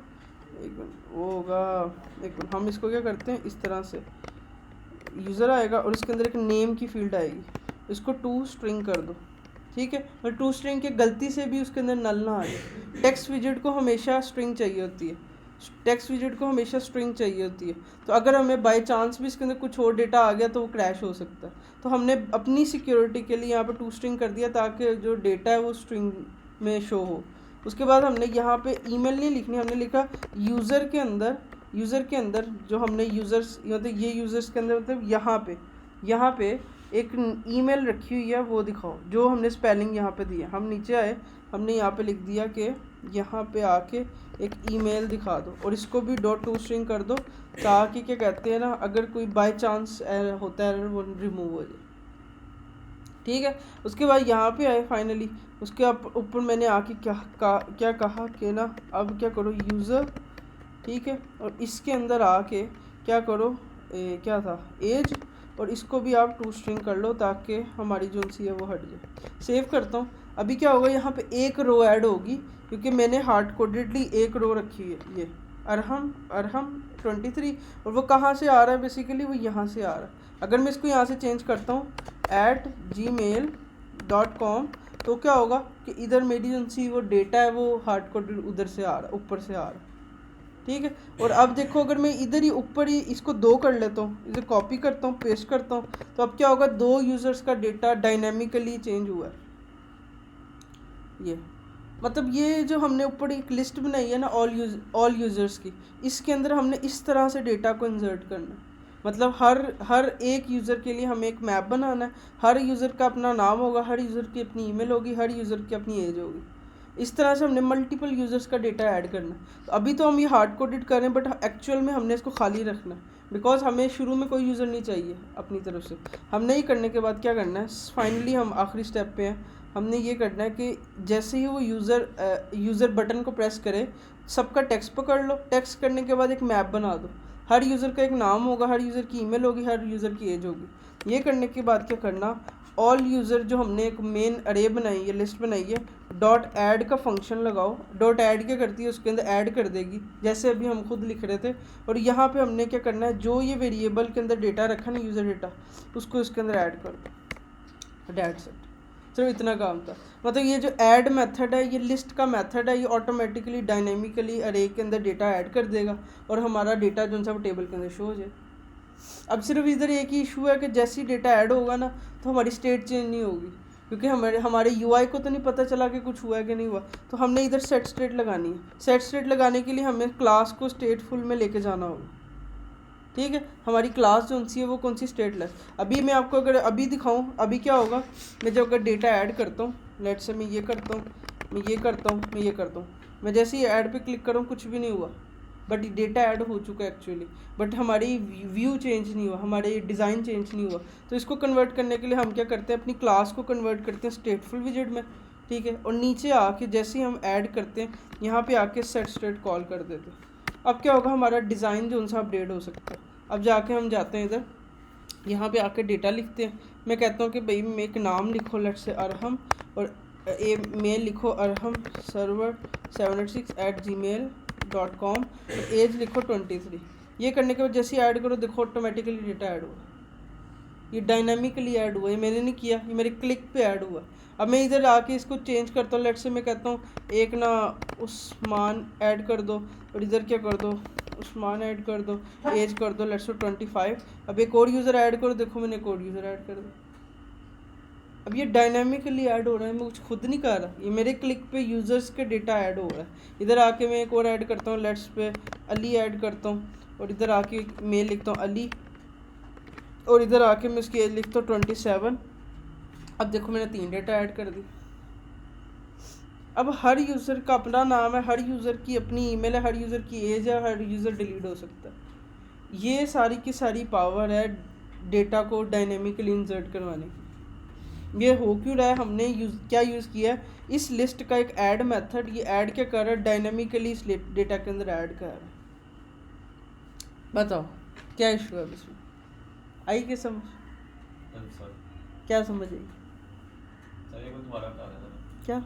एक मिनट, वो होगा, एक मिनट, हम इसको क्या करते हैं, इस तरह से यूज़र आएगा और इसके अंदर एक नेम की फील्ड आएगी, इसको टू स्ट्रिंग कर दो, ठीक है। और टू स्ट्रिंग के गलती से भी उसके अंदर नल ना आ जाए। टेक्स्ट विजेट को हमेशा स्ट्रिंग चाहिए होती है, तो अगर हमें बाय चांस भी इसके अंदर कुछ और डेटा आ गया तो वो क्रैश हो सकता है। तो हमने अपनी सिक्योरिटी के लिए यहाँ पर टू स्ट्रिंग कर दिया ताकि जो डेटा है वो स्ट्रिंग में शो हो। उसके बाद हमने यहाँ पे ईमेल नहीं लिखनी, हमने लिखा यूज़र के अंदर जो हमने यूज़र्स, मतलब ये यूज़र्स के अंदर, मतलब यहाँ पे एक ईमेल रखी हुई है, वो दिखाओ, जो हमने स्पेलिंग यहाँ पे दी है। हम नीचे आए, हमने यहाँ पे लिख दिया कि यहाँ पे आके एक ईमेल दिखा दो और इसको भी डॉट टू स्ट्रिंग कर दो ताकि क्या कहते हैं ना, अगर कोई बाय चांस होता है वो रिमूव हो जाए, ठीक है। उसके बाद यहाँ पे आए फाइनली, उसके ऊपर मैंने आके क्या कहा कि ना, अब क्या करो यूज़र, ठीक है, और इसके अंदर आके क्या करो, क्या था, एज, और इसको भी आप टू स्ट्रिंग कर लो ताकि हमारी जो सी है वो हट जाए। सेव करता हूँ। अभी क्या होगा, यहाँ पे एक रो ऐड होगी क्योंकि मैंने हार्ड कोडेडली एक रो रखी है, ये अरहम 23, और वो कहाँ से आ रहा है, बेसिकली वो यहाँ से आ रहा है। अगर मैं इसको यहाँ से चेंज करता हूँ @gmail.com, तो क्या होगा कि इधर मेरी जो सी वो डेटा है वो हार्ड कोडेड उधर से आ रहा है, ऊपर से आ रहा है, ठीक है। और अब देखो, अगर मैं इधर ही ऊपर ही इसको 2 कर लेता हूँ, इसे कॉपी करता हूँ, पेस्ट करता हूँ, तो अब क्या होगा, 2 यूज़र्स का डेटा डायनामिकली चेंज हुआ है। ये मतलब ये जो हमने ऊपर एक लिस्ट बनाई है ना ऑल यूज़र्स की, इसके अंदर हमने इस तरह से डेटा को इंसर्ट करना है। मतलब हर एक यूज़र के लिए हमें एक मैप बनाना है, हर यूज़र का अपना नाम होगा, हर यूज़र की अपनी ईमेल होगी, हर यूज़र की अपनी एज होगी। इस तरह से हमने मल्टीपल यूज़र्स का डेटा ऐड करना है। तो अभी तो हम ये हार्ड कोडेड कर रहे हैं, बट एक्चुअल में हमने इसको खाली रखना है, बिकॉज हमें शुरू में कोई यूज़र नहीं चाहिए अपनी तरफ से। हमने ये करने के बाद क्या करना है, फाइनली हम आखिरी स्टेप पे हैं, हमने ये करना है कि जैसे ही वो यूज़र बटन को प्रेस करे, सबका टेक्स्ट पकड़ लो, टेक्स्ट करने के बाद एक मैप बना दो, हर यूज़र का एक नाम होगा, हर यूज़र की ईमेल होगी, हर यूज़र की एज होगी। ये करने के बाद क्या करना, ऑल यूज़र जो हमने एक मेन अरे बनाई है, लिस्ट बनाई है, डॉट ऐड का फंक्शन लगाओ। डॉट ऐड क्या करती है, उसके अंदर ऐड कर देगी, जैसे अभी हम खुद लिख रहे थे। और यहाँ पे हमने क्या करना है, जो ये वेरिएबल के अंदर डेटा रखा ना, यूज़र डेटा, उसको इसके अंदर ऐड कर दो, डेट सेट। सिर्फ इतना काम था। मतलब ये जो ऐड मेथड है, ये लिस्ट का मेथड है, ये ऑटोमेटिकली डायनेमिकली अरे के अंदर डेटा ऐड कर देगा और हमारा डेटा जो है वो टेबल के अंदर शो हो जाए। अब सिर्फ इधर एक ही इशू है कि जैसे ही डेटा ऐड होगा ना, तो हमारी स्टेट चेंज नहीं होगी, क्योंकि हमारे यूआई को तो नहीं पता चला कि कुछ हुआ है कि नहीं हुआ। तो हमने इधर सेट स्टेट लगानी है। सेट स्टेट लगाने के लिए हमें क्लास को स्टेटफुल में लेके जाना होगा, ठीक है। हमारी क्लास जो सी है वो कौन सी, स्टेटलेस। अभी मैं आपको अगर अभी दिखाऊं, अभी क्या होगा, मैं जब अगर डेटा ऐड करता हूँ, लेट से मैं ये करता हूँ, मैं ये करता हूँ, मैं ये करता हूँ, मैं जैसे ही ऐड पे क्लिक करूँ कुछ भी नहीं हुआ, बट डेटा ऐड हो चुका है एक्चुअली, बट हमारी व्यू चेंज नहीं हुआ, हमारे डिज़ाइन चेंज नहीं हुआ। तो इसको कन्वर्ट करने के लिए हम क्या करते हैं, अपनी क्लास को कन्वर्ट करते हैं स्टेटफुल विजेट में, ठीक है। और नीचे आके जैसे ही हम ऐड करते हैं, यहाँ पे आके सेट स्टेट कॉल कर देते हैं। अब क्या होगा, हमारा डिज़ाइन जो उनसे अपडेट हो सकता है। अब जाके हम जाते हैं इधर, यहाँ पे आके डेटा लिखते हैं। मैं कहता हूँ कि भाई मैं एक नाम लिखो, लेट से अरहम, और मेल लिखो अरहम server 786@gmail.com, तो एज लिखो 23। ये करने के बाद जैसे ऐड करो देखो ऑटोमेटिकली डेटा ऐड हुआ, ये डायनामिकली ऐड हुआ, ये मैंने नहीं किया, ये मेरे क्लिक पे ऐड हुआ। अब मैं इधर आके इसको चेंज करता हूँ, लेट से मैं कहता हूँ एक ना उस्मान ऐड कर दो, और इधर क्या कर दो उस्मान ऐड कर दो, एज कर दो लेट्स से 25। अब एक और यूज़र ऐड करो, देखो मैंने एक और यूज़र ऐड कर दो। अब ये डायनामिकली ऐड हो रहा है, मैं कुछ खुद नहीं कर रहा, ये मेरे क्लिक पे यूज़र्स के डेटा ऐड हो रहा है। इधर आके मैं एक और ऐड करता हूँ, लेट्स पे अली ऐड करता हूँ, और इधर आके मेल लिखता हूँ अली, और इधर आके मैं इसकी एज लिखता हूँ 27। अब देखो मैंने 3 डेटा ऐड कर दी। अब हर यूज़र का अपना नाम है, हर यूज़र की अपनी ईमेल है, हर यूज़र की एज है, हर यूज़र डिलीट हो सकता है। ये सारी की सारी पावर है डेटा को डायनेमिकली इंसर्ट करवाने की। ये हो क्यों रहा है, हमने क्या यूज़ किया है, इस लिस्ट का एक ऐड मेथड, ये ऐड क्या कर रहा है, डायनेमिकली इस डेटा के अंदर ऐड कर रहा है। बताओ क्या इशू है इसमें, आई क्या समझ, क्या समझ आई क्या?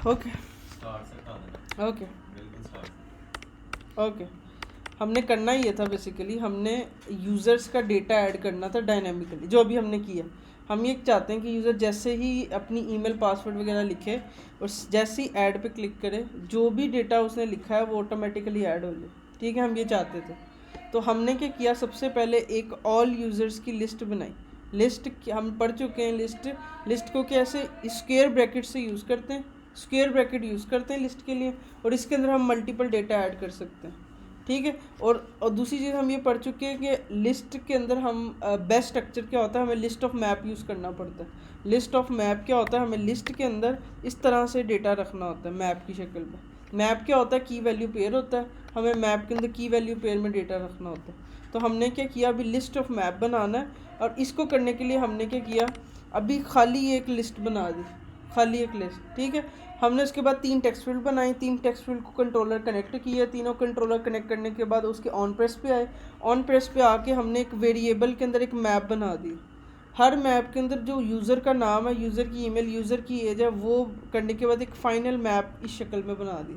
ओके ओके ओके, हमने करना ही ये था बेसिकली, हमने यूज़र्स का डेटा ऐड करना था डायनामिकली, जो अभी हमने किया। हम ये चाहते हैं कि यूज़र जैसे ही अपनी ईमेल पासवर्ड वगैरह लिखे और जैसे ही ऐड पे क्लिक करे, जो भी डेटा उसने लिखा है वो ऑटोमेटिकली ऐड हो जाए। ठीक है, हम ये चाहते थे। तो हमने क्या किया, सबसे पहले एक ऑल यूज़र्स की लिस्ट बनाई। लिस्ट हम पढ़ चुके हैं, लिस्ट को कैसे स्क्वायर ब्रैकेट से यूज़ करते हैं, स्क्वायर ब्रैकेट यूज़ करते हैं लिस्ट के लिए, और इसके अंदर हम मल्टीपल डेटा ऐड कर सकते हैं। ठीक है, और दूसरी चीज़ हम ये पढ़ चुके हैं कि लिस्ट के अंदर हम बेस्ट स्ट्रक्चर क्या होता है, हमें लिस्ट ऑफ मैप यूज़ करना पड़ता है। लिस्ट ऑफ मैप क्या होता है, हमें लिस्ट के अंदर इस तरह से डेटा रखना होता है मैप की शक्ल में। मैप क्या होता है, की वैल्यू पेयर होता है, हमें मैप के अंदर की वैल्यू पेयर में डेटा रखना होता है। तो हमने क्या किया, अभी लिस्ट ऑफ मैप बनाना है, और इसको करने के लिए हमने क्या किया, अभी खाली एक लिस्ट बना दी, खाली एक लिस्ट। ठीक है, हमने उसके बाद 3 टेक्स्ट फील्ड बनाए, 3 टेक्स्ट फील्ड को कंट्रोलर कनेक्ट किया, तीनों कंट्रोलर कनेक्ट करने के बाद उसके ऑन प्रेस पे आए, ऑन प्रेस पे आके हमने एक वेरिएबल के अंदर एक मैप बना दी। हर मैप के अंदर जो यूज़र का नाम है, यूज़र की ईमेल, यूज़र की एज है, वो करने के बाद एक फाइनल मैप इस शक्ल में बना दी।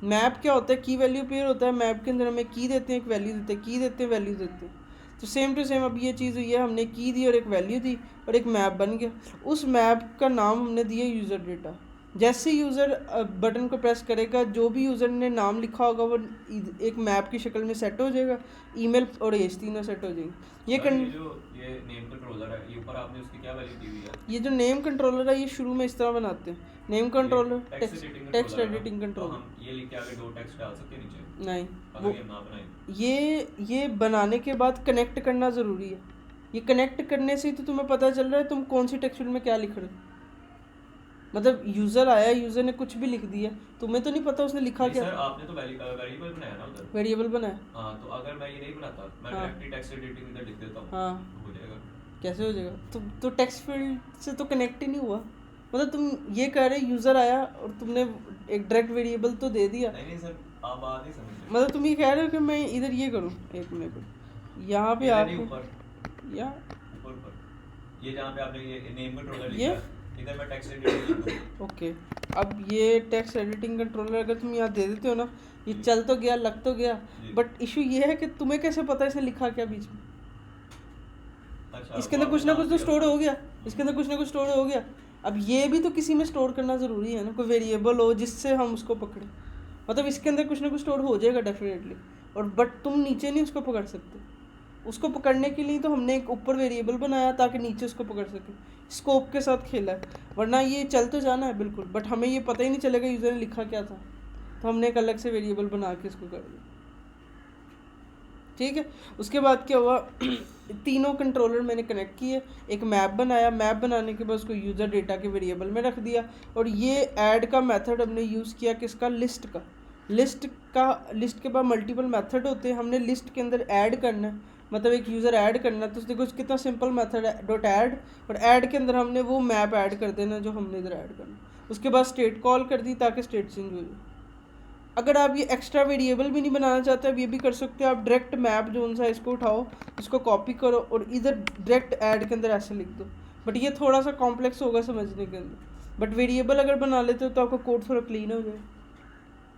मैप क्या होता है, की वैल्यू पेयर होता है, मैप के अंदर हमें की देते हैं, एक वैल्यू देते हैं, की देते हैं, वैल्यू देते हैं। तो सेम टू सेम अब ये चीज़ हुई है, हमने की दी और एक वैल्यू दी और एक मैप बन गया। उस मैप का नाम हमने दिया यूज़र डेटा। जैसे यूज़र बटन को प्रेस करेगा, जो भी यूज़र ने नाम लिखा होगा वो एक मैप की शक्ल में सेट हो जाएगा, ईमेल और एज तीनों सेट हो जाएंगे। ये नेम कंट्रोलर है, ये ऊपर आपने उसकी क्या वैल्यू दी हुई है? ये जो नेम कंट्रोलर है, ये शुरू में इस तरह बनाते हैं, name controller, text editing controller. ये लिख के आगे 2 टेक्स्ट डाल सकते हैं नीचे? नहीं, अगर ये ना बनाए। ये बनाने के बाद कनेक्ट करना ज़रूरी है। ये कनेक्ट करने से ही तो तुम्हें पता चल रहा है तुम कौन सी टेक्स्ट फील्ड में क्या लिख रहे हो। मतलब यूज़र आया, यूज़र ने कुछ भी लिख दिया, तुम्हें तो नहीं पता उसने लिखा क्या। सर आपने तो वेरिएबल बनाया ना उधर? वेरिएबल बनाया। हाँ, तो अगर मैं ये नहीं बनाता, मैं डायरेक्टली टेक्स्ट एडिटिंग इधर लिख देता हूँ, हाँ, हो जाएगा? कैसे हो जाएगा? तो टेक्स्ट फील्ड से तो कनेक्ट ही नहीं हुआ। मतलब तुम ये कह रहे यूज़र आया और तुमने एक डायरेक्ट वेरिएबल तो दे दिया। नहीं सर, आप बात नहीं समझ रहे। मतलब तुम ये कह रहे हो कि मैं इधर ये करूँ, एक मिनट यहाँ पे आके या ऊपर ये जहाँ पे आपने ये नेम कंट्रोलर लिखा, इधर मैं टेक्स्ट एडिटिंग। ओके, अब ये टेक्स्ट एडिटिंग कंट्रोलर अगर तुम यहाँ दे देते हो ना, ये चल तो गया, लग तो गया, बट इशू ये है कि तुम्हें कैसे पता इसने लिखा क्या बीच में। अच्छा, इसके अंदर कुछ ना कुछ तो स्टोर हो गया, इसके अंदर कुछ ना कुछ स्टोर हो गया। अब ये भी तो किसी में स्टोर करना ज़रूरी है ना, कोई वेरिएबल हो जिससे हम उसको पकड़ें। मतलब इसके अंदर कुछ ना कुछ स्टोर हो जाएगा डेफिनेटली, और बट तुम नीचे नहीं उसको पकड़ सकते। उसको पकड़ने के लिए तो हमने एक ऊपर वेरिएबल बनाया ताकि नीचे उसको पकड़ सके, स्कोप के साथ खेला है, वरना ये चल तो जाना है बिल्कुल, बट हमें ये पता ही नहीं चलेगा यूज़र ने लिखा क्या था। तो हमने एक अलग से वेरिएबल बना के इसको कर दिया। ठीक है, उसके बाद क्या हुआ, तीनों कंट्रोलर मैंने कनेक्ट किए, एक मैप बनाया, मैप बनाने के बाद उसको यूज़र डेटा के वेरिएबल में रख दिया, और ये ऐड का मेथड हमने यूज़ किया किसका, लिस्ट का। लिस्ट के बाद मल्टीपल मेथड होते हैं, हमने लिस्ट के अंदर ऐड करना है, मतलब एक यूज़र ऐड करना है, तो देखो कितना सिंपल मेथड है, डॉट ऐड, और ऐड के अंदर हमने वो मैप ऐड कर देना जो हमने इधर ऐड करना। उसके बाद स्टेट कॉल कर दी ताकि स्टेट चेंज हो जाए। अगर आप ये एक्स्ट्रा वेरिएबल भी नहीं बनाना चाहते, आप ये भी कर सकते हो, आप डायरेक्ट मैप जो सा इसको उठाओ, इसको कॉपी करो और इधर डायरेक्ट ऐड के अंदर ऐसे लिख दो, बट ये थोड़ा सा कॉम्प्लेक्स होगा समझने के अंदर। बट वेरिएबल अगर बना लेते हो तो आपका कोड थोड़ा क्लीन हो जाए।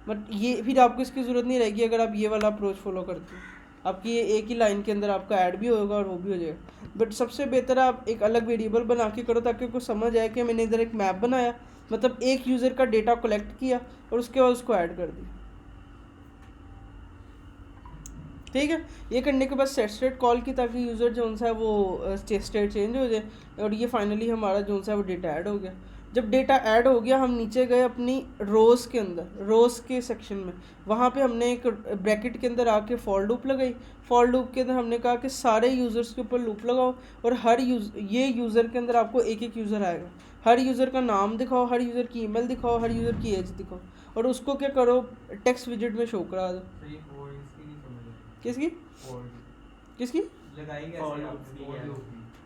बट ये फिर आपको इसकी ज़रूरत नहीं रहेगी अगर आप ये वाला अप्रोच फॉलो करते हो। आपकी ये एक ही लाइन के अंदर आपका ऐड भी होगा और वो भी हो जाएगा। बट सबसे बेहतर आप एक अलग वेरिएबल बना के करो ताकि आपको समझ आए कि मैंने इधर एक मैप बनाया, मतलब एक यूज़र का डेटा कलेक्ट किया और उसके बाद उसको ऐड कर दिया। ठीक है, ये करने के बाद सेट स्टेट कॉल की ताकि यूज़र जो सा है वो स्टेट चेंज हो जाए और ये फाइनली हमारा जो सा है वो डेटा ऐड हो गया। जब डेटा ऐड हो गया हम नीचे गए अपनी रोज़ के अंदर, रोज़ के सेक्शन में, वहाँ पे हमने एक ब्रैकेट के अंदर आके फॉर लूप लगाई। फॉर लूप के अंदर हमने कहा कि सारे यूज़र्स के ऊपर लूप लगाओ और हर ये यूज़र के अंदर आपको एक एक यूज़र आएगा, हर यूज़र का नाम दिखाओ, हर यूज़र की ईमेल दिखाओ, हर यूज़र की एज दिखाओ और उसको क्या करो टेक्स्ट विजिट में शो करा दो। किसकी किसकी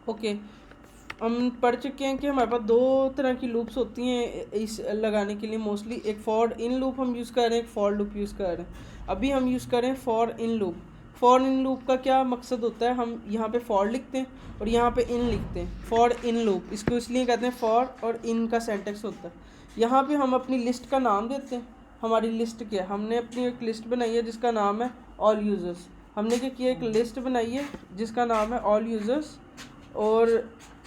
ओके, हम पढ़ चुके हैं कि हमारे पास दो तरह की लूप्स होती हैं इस लगाने के लिए मोस्टली। एक फॉर इन लूप हम यूज़ कर रहे हैं, एक फॉर लूप यूज़ कर रहे हैं। अभी हम यूज़ कर रहे हैं for in loop. For in loop का क्या मकसद होता है, हम यहाँ पे फॉर लिखते हैं और यहाँ पे इन लिखते हैं। फॉर इन लूप इसको इसलिए कहते हैं फॉर और इन का सेंटेक्स होता है। यहाँ पे हम अपनी लिस्ट का नाम देते हैं। हमारी लिस्ट क्या है, हमने अपनी एक लिस्ट बनाई है जिसका नाम है ऑल यूज़र्स। हमने क्या किया, एक लिस्ट बनाई है जिसका नाम है ऑल यूज़र्स और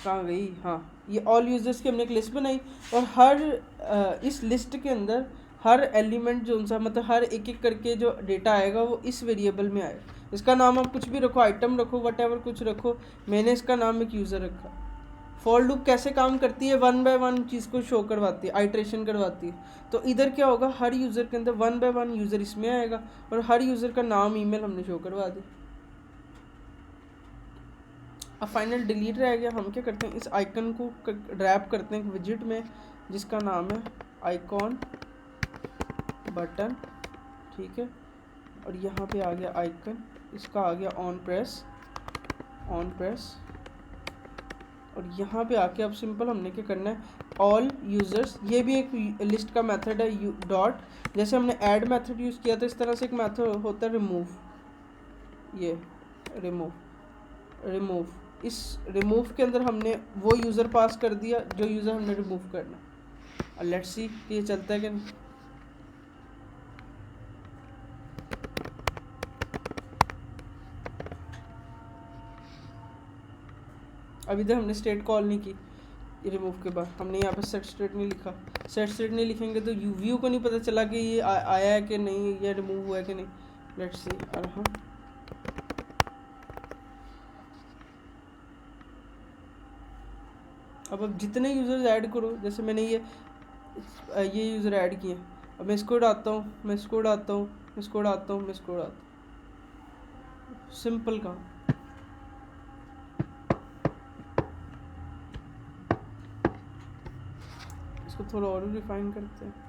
कहाँ गई, हाँ ये ऑल यूज़र्स की हमने एक लिस्ट बनाई और हर इस लिस्ट के अंदर हर एलिमेंट जो सा मतलब हर एक एक करके जो डेटा आएगा वो इस वेरिएबल में आएगा। इसका नाम आप कुछ भी रखो, आइटम रखो, वट कुछ रखो, मैंने इसका नाम एक यूज़र रखा। फॉर लूप कैसे काम करती है, 1 बाय 1 चीज़ को शो करवाती है, आइट्रेशन करवाती है। तो इधर क्या होगा, हर यूज़र के अंदर 1 बाय 1 यूज़र इसमें आएगा और हर यूज़र का नाम ईमेल हमने शो करवा दी। अब फाइनल डिलीट रह गया। हम क्या करते हैं, इस आइकन को रैप करते हैं विजिट में जिसका नाम है आइकॉन बटन, ठीक है। और यहाँ पे आ गया आइकन, इसका आ गया ऑन प्रेस और यहाँ पे आके अब सिंपल हमने क्या करना है, ऑल यूज़र्स, ये भी एक लिस्ट का मेथड है डॉट, जैसे हमने ऐड मेथड यूज़ किया था इस तरह से एक मेथड होता है रिमूव। ये रिमूव इस रिमूव के अंदर हमने वो यूज़र पास कर दिया जो यूज़र हमने रिमूव करना। और लेट्स सी कि ये चलता है कि नहीं। अभी तक हमने स्टेट कॉल नहीं की रिमूव के बाद, हमने यहाँ पे सेट स्टेट नहीं लिखा। सेट स्टेट नहीं लिखेंगे तो व्यू को नहीं पता चला कि ये आया है कि नहीं, या रिमूव हुआ है कि नहीं। Let's see. और हम अब जितने यूज़र्स ऐड करो, जैसे मैंने ये यूज़र ऐड किए, अब मैं इसको उड़ाता हूँ, मैं इसको उड़ाता हूँ, मैं इसको उड़ाता हूँ, मैं इसको उड़ाता हूँ, सिंपल काम। इसको थोड़ा और रिफाइन करते हैं।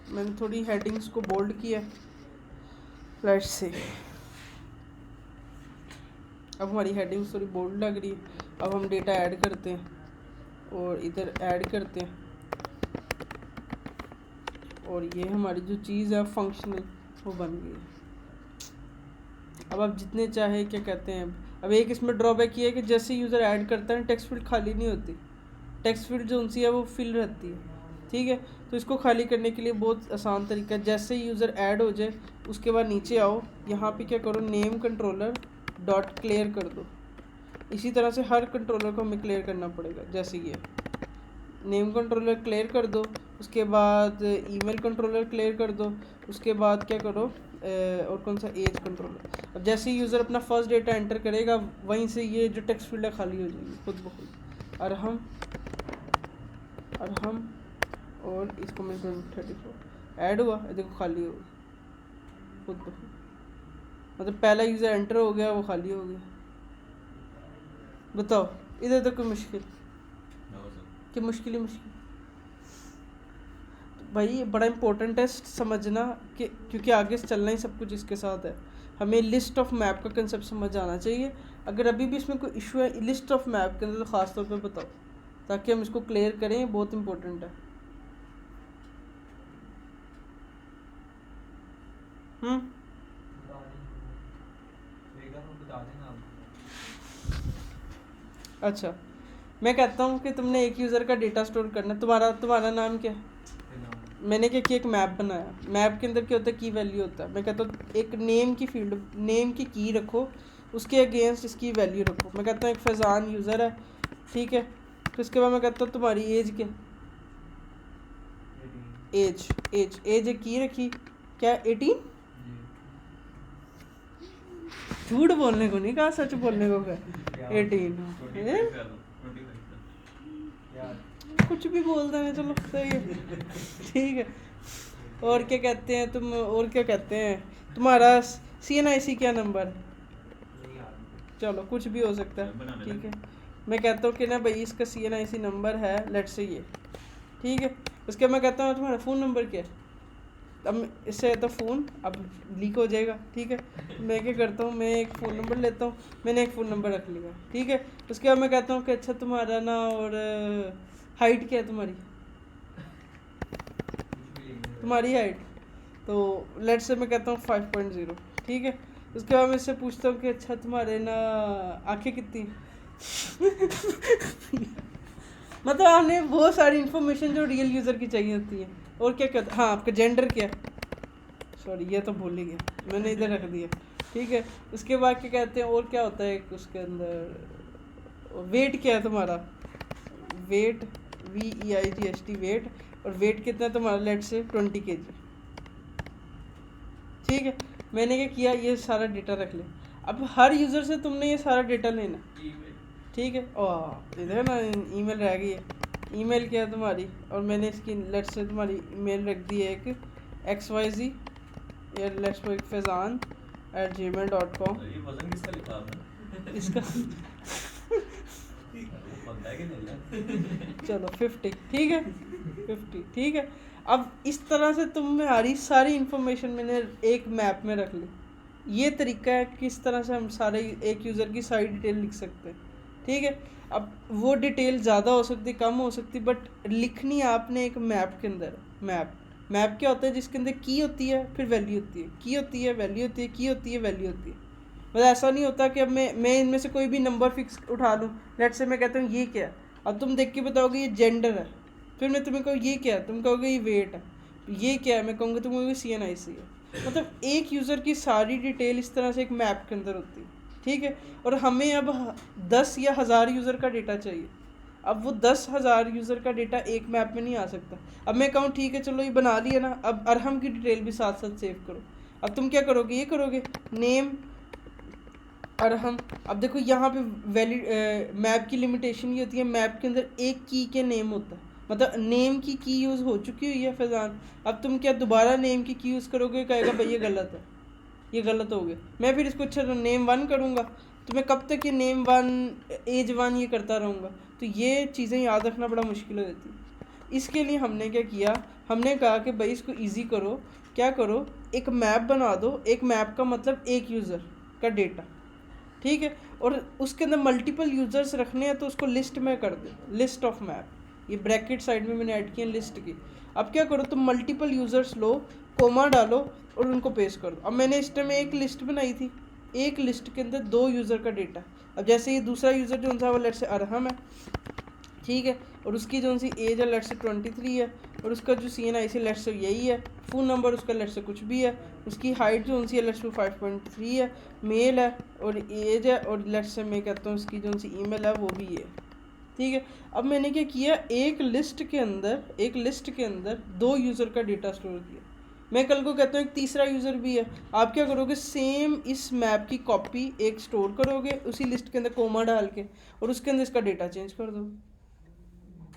मैंने थोड़ी हेडिंग्स को बोल्ड किया, लेट्स से। अब हमारी हेडिंग्स थोड़ी बोल्ड लग रही है। अब हम डेटा ऐड करते हैं और इधर ऐड करते हैं और ये हमारी जो चीज़ है फंक्शनल वो बन गई है। अब आप जितने चाहे क्या कहते हैं, अब एक इसमें ड्रॉबैक ये है कि जैसे यूज़र ऐड करता है टेक्स्ट फील्ड खाली नहीं होती, टेक्स्ट फील्ड जो उनसी है वो फिल रहती है, ठीक है। तो इसको खाली करने के लिए बहुत आसान तरीका है, जैसे यूज़र ऐड हो जाए उसके बाद नीचे आओ, यहाँ पे क्या करो, नेम कंट्रोलर डॉट क्लियर कर दो। इसी तरह से हर कंट्रोलर को हमें क्लियर करना पड़ेगा। जैसे ये नेम कंट्रोलर क्लियर कर दो, उसके बाद ईमेल कंट्रोलर क्लियर कर दो, उसके बाद क्या करो और कौन सा, एज कंट्रोलर। अब जैसे ही यूज़र अपना फर्स्ट डेटा एंटर करेगा वहीं से ये जो टेक्स्ट फील्ड है खाली हो जाएगी खुद ब खुद। और इसको मैं 34 ऐड हुआ, ये देखो खाली हो गया खुद तो, मतलब पहला यूज़र एंटर हो गया वो खाली हो गया। बताओ इधर तो कोई मुश्किल कि मुश्किल ही मुश्किल। तो भाई ये बड़ा इंपॉर्टेंट है समझना कि क्योंकि आगे से चलना ही सब कुछ इसके साथ है। हमें लिस्ट ऑफ मैप का कंसेप्ट समझ आना चाहिए। अगर अभी भी इसमें कोई इशू है लिस्ट ऑफ मैप के अंदर तो ख़ास तौर पे बताओ ताकि हम इसको क्लियर करें, ये बहुत इंपॉर्टेंट है। अच्छा मैं कहता हूँ कि तुमने एक यूज़र का डेटा स्टोर करना है। तुम्हारा नाम क्या है? मैंने क्या किया, एक मैप बनाया। मैप के अंदर क्या होता है, की वैल्यू होता है। मैं कहता हूँ एक नेम की फील्ड, नेम की की रखो, उसके अगेंस्ट इसकी वैल्यू रखो। मैं कहता हूँ एक फैज़ान यूज़र है, ठीक है। फिर उसके बाद मैं कहता हूँ तुम्हारी एज क्या, एज एक की रखी क्या, 18। झूठ बोलने को नहीं कहा, सच बोलने को कहा 18। कुछ भी बोल देना, चलो सही है, ठीक है। और क्या कहते हैं तुम, और क्या कहते हैं तुम्हारा CNIC क्या नंबर? चलो कुछ भी हो सकता है, ठीक है। मैं कहता हूँ कि ना भाई इसका CNIC नंबर है, लेट्स से ये, ठीक है। उसके मैं कहता हूँ तुम्हारा फ़ोन नंबर क्या है। अब इससे तो फ़ोन अब लीक हो जाएगा, ठीक है। मैं क्या करता हूँ, मैं एक फ़ोन नंबर लेता हूँ, मैंने एक फ़ोन नंबर रख लिया, ठीक है। उसके बाद मैं कहता हूँ कि अच्छा तुम्हारा ना, और हाइट क्या है तुम्हारी हाइट, तो लेट से मैं कहता हूँ 5.0, ठीक है। उसके बाद मैं इससे पूछता हूँ कि अच्छा तुम्हारे ना आंखें कितनी मतलब हमने बहुत सारी इन्फॉर्मेशन जो रियल यूज़र की चाहिए होती है। और क्या कहता, हाँ आपका जेंडर क्या है, सॉरी ये तो भूल ही गया मैंने, इधर रख दिया, ठीक है। उसके बाद क्या कहते हैं, और क्या होता है उसके अंदर, वेट क्या है तुम्हारा, वेट VEIGHT वेट, और वेट कितना है तुम्हारा, लेट से 20 kg, ठीक है। मैंने क्या किया, ये सारा डेटा रख ले। अब हर यूज़र से तुमने ये सारा डेटा लेना, ठीक है। और इधर ना ईमेल रह गई है, ईमेल क्या है तुम्हारी, और मैंने इसकी लेट से तुम्हारी ईमेल रख दी है एक XYZ या लेट्स को fazan@gmail.com। इसका चलो 50, ठीक है 50, ठीक है। अब इस तरह से तुम्हारी सारी इन्फॉर्मेशन मैंने एक मैप में रख ली। ये तरीका है किस तरह से हम सारे एक यूज़र की सारी डिटेल लिख सकते हैं, ठीक है। अब वो डिटेल ज़्यादा हो सकती, कम हो सकती, बट लिखनी आपने एक मैप के अंदर। मैप क्या होता है, जिसके अंदर की होती है फिर वैल्यू होती है, की होती है वैल्यू होती है, की होती है वैल्यू होती है। मतलब ऐसा नहीं होता कि अब मैं इनमें से कोई भी नंबर फिक्स उठा लूँ, लेट से मैं कहता हूँ ये क्या है, अब तुम देख के बताओगे ये जेंडर है, फिर मैं तुम्हें कहूँ ये क्या है, तुम कहोगे ये वेट है, ये क्या है, मैं कहूँगा तुम कहोगे CNIC है। मतलब एक यूज़र की सारी डिटेल इस तरह से एक मैप के अंदर होती है, ठीक है। और हमें अब 10 या 1000 यूज़र का डेटा चाहिए। अब वो 10,000 यूज़र का डेटा एक मैप में नहीं आ सकता। अब मैं कहूँ ठीक है चलो ये बना लिया ना, अब अरहम की डिटेल भी साथ साथ सेव करो। अब तुम क्या करोगे, ये करोगे नेम अरहम। अब देखो यहाँ पे वैलिड मैप की लिमिटेशन ये होती है, मैप के अंदर एक की के नेम होता है, मतलब नेम की यूज़ हो चुकी हुई है फैज़ान। अब तुम क्या दोबारा नेम की यूज़ करोगे, कहेगा भाई ये गलत है, ये गलत हो गया। मैं फिर इसको अच्छा नेम 1 करूँगा, तो मैं कब तक ये नेम 1 एज 1 ये करता रहूँगा, तो ये चीज़ें याद रखना बड़ा मुश्किल हो जाती है। इसके लिए हमने क्या किया, हमने कहा कि भाई इसको ईजी करो, क्या करो, एक मैप बना दो। एक मैप का मतलब एक यूज़र का डेटा, ठीक है। और उसके अंदर मल्टीपल यूज़र्स रखने हैं तो उसको लिस्ट में कर दो, लिस्ट ऑफ मैप, ये ब्रैकेट साइड में मैंने ऐड किया लिस्ट की। अब क्या करो, तुम मल्टीपल यूज़र्स लो, कोमा डालो और उनको पेस्ट कर दो। अब मैंने इस टाइम एक लिस्ट बनाई थी, एक लिस्ट के अंदर 2 यूज़र का डेटा। अब जैसे ये दूसरा यूज़र जो था वो लेट से अरहम है, ठीक है, और उसकी जो सी एज है लेट से 23 है, और उसका जो CNIC लेट से यही है, फ़ोन नंबर उसका लेट से कुछ भी है, उसकी हाइट जो सी है लेट से 5.3 है, मेल है, और एज है, और लेट से मैं कहता हूँ उसकी जो सी ईमेल है वो भी है, ठीक है। अब मैंने क्या किया, एक लिस्ट के अंदर 2 यूज़र का डेटा स्टोर किया। मैं कल को कहता हूँ एक तीसरा यूज़र भी है, आप क्या करोगे, सेम इस मैप की कॉपी एक स्टोर करोगे उसी लिस्ट के अंदर कोमा डाल के, और उसके अंदर इसका डेटा चेंज कर दो।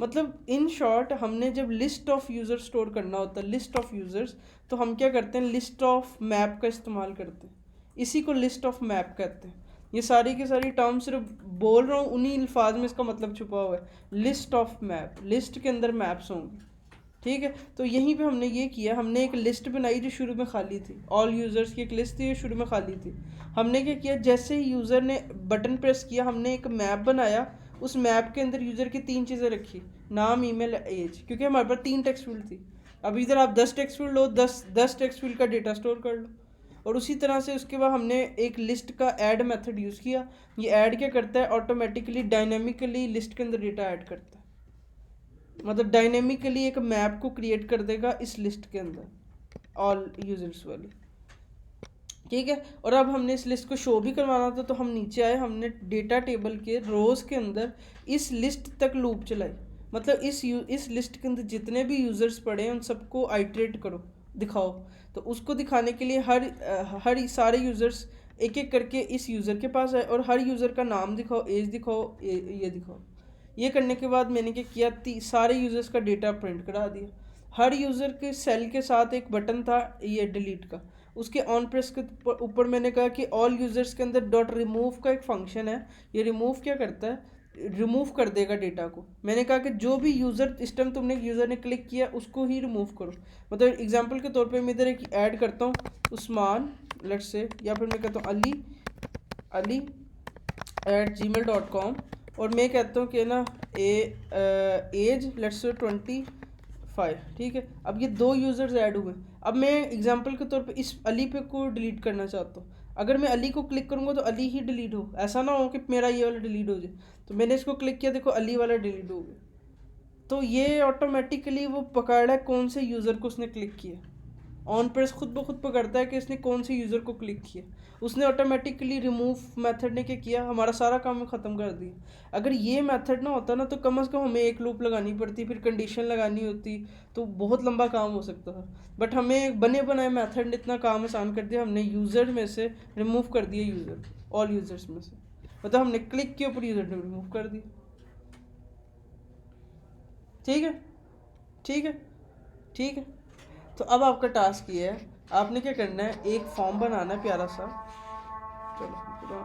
मतलब इन शॉर्ट हमने जब लिस्ट ऑफ यूज़र स्टोर करना होता है, लिस्ट ऑफ यूज़र्स, तो हम क्या करते हैं, लिस्ट ऑफ मैप का इस्तेमाल करते हैं। इसी को लिस्ट ऑफ मैप कहते हैं। ये सारी की सारी टर्म सिर्फ बोल रहा हूँ, उन्हीं अल्फाज में इसका मतलब छुपा हुआ है। लिस्ट ऑफ मैप, लिस्ट के अंदर मैप्स होंगे, ठीक है। तो यहीं पे हमने ये किया, हमने एक लिस्ट बनाई जो शुरू में खाली थी, ऑल यूज़र्स की एक लिस्ट थी, शुरू में खाली थी। हमने क्या किया, जैसे ही यूज़र ने बटन प्रेस किया, हमने एक मैप बनाया। उस मैप के अंदर यूज़र की 3 चीज़ें रखी, नाम, ईमेल, एज, क्योंकि हमारे पास 3 टेक्स्ट फील्ड थी। अब इधर आप 10 टेक्स्ट फील्ड लो, 10 टेक्स्ट फील्ड का डेटा स्टोर कर लो। और उसी तरह से उसके बाद हमने एक लिस्ट का ऐड मेथड यूज़ किया। ये ऐड क्या करता है, ऑटोमेटिकली डायनेमिकली लिस्ट के अंदर डेटा ऐड करता है, मतलब डायनेमिकली एक मैप को क्रिएट कर देगा इस लिस्ट के अंदर, ऑल यूजर्स वाली, ठीक है। और अब हमने इस लिस्ट को शो भी करवाना था, तो हम नीचे आए, हमने डेटा टेबल के रोज़ के अंदर इस लिस्ट तक लूप चलाई। मतलब इस लिस्ट के अंदर जितने भी यूज़र्स पड़े हैं उन सबको आइट्रेट करो, दिखाओ। तो उसको दिखाने के लिए हर सारे यूज़र्स एक एक करके इस यूज़र के पास आए और हर यूज़र का नाम दिखाओ, एज दिखाओ, ये दिखाओ। ये करने के बाद मैंने क्या किया, सारे यूज़र्स का डेटा प्रिंट करा दिया। हर यूज़र के सेल के साथ एक बटन था ये डिलीट का, उसके ऑन प्रेस के ऊपर मैंने कहा कि ऑल यूज़र्स के अंदर डॉट रिमूव का एक फंक्शन है। ये रिमूव क्या करता है, रिमूव कर देगा डेटा को। मैंने कहा कि जो भी यूज़र इस टाइम तुमने यूज़र ने क्लिक किया उसको ही रिमूव करो। मतलब एग्जांपल के तौर पे मैं इधर एक ऐड करता हूँ, उस्मान लेट्स से, या फिर मैं कहता हूँ अली @gmail.com, और मैं कहता हूँ कि ना एज लेट्स से 25, ठीक है। अब ये 2 यूज़र्स ऐड हुए। अब मैं एग्जांपल के तौर पे इस अली पे को डिलीट करना चाहता हूँ। अगर मैं अली को क्लिक करूँगा तो अली ही डिलीट हो, ऐसा ना हो कि मेरा ये वाला डिलीट हो जाए। तो मैंने इसको क्लिक किया, देखो अली वाला डिलीट हो गया। तो ये ऑटोमेटिकली वो पकड़ रहा है कौन से यूज़र को उसने क्लिक किया। ऑन प्रेस खुद ब खुद पकड़ता है कि इसने कौन से यूज़र को क्लिक किया। उसने ऑटोमेटिकली रिमूव मेथड ने क्या किया, हमारा सारा काम ख़त्म कर दिया। अगर ये मेथड ना होता ना तो कम से कम हमें एक लूप लगानी पड़ती, फिर कंडीशन लगानी होती, तो बहुत लंबा काम हो सकता था। बट हमें बने बनाए मेथड ने इतना काम आसान कर दिया, हमने यूज़र में से रिमूव कर दिया, यूज़र ऑल यूज़र्स में से, मतलब हमने क्लिक के ऊपर यूज़र ने रिमूव कर दिया। ठीक है, ठीक है, ठीक है। तो अब आपका टास्क ये है, आपने क्या करना है, एक फॉर्म बनाना है प्यारा सा। चलो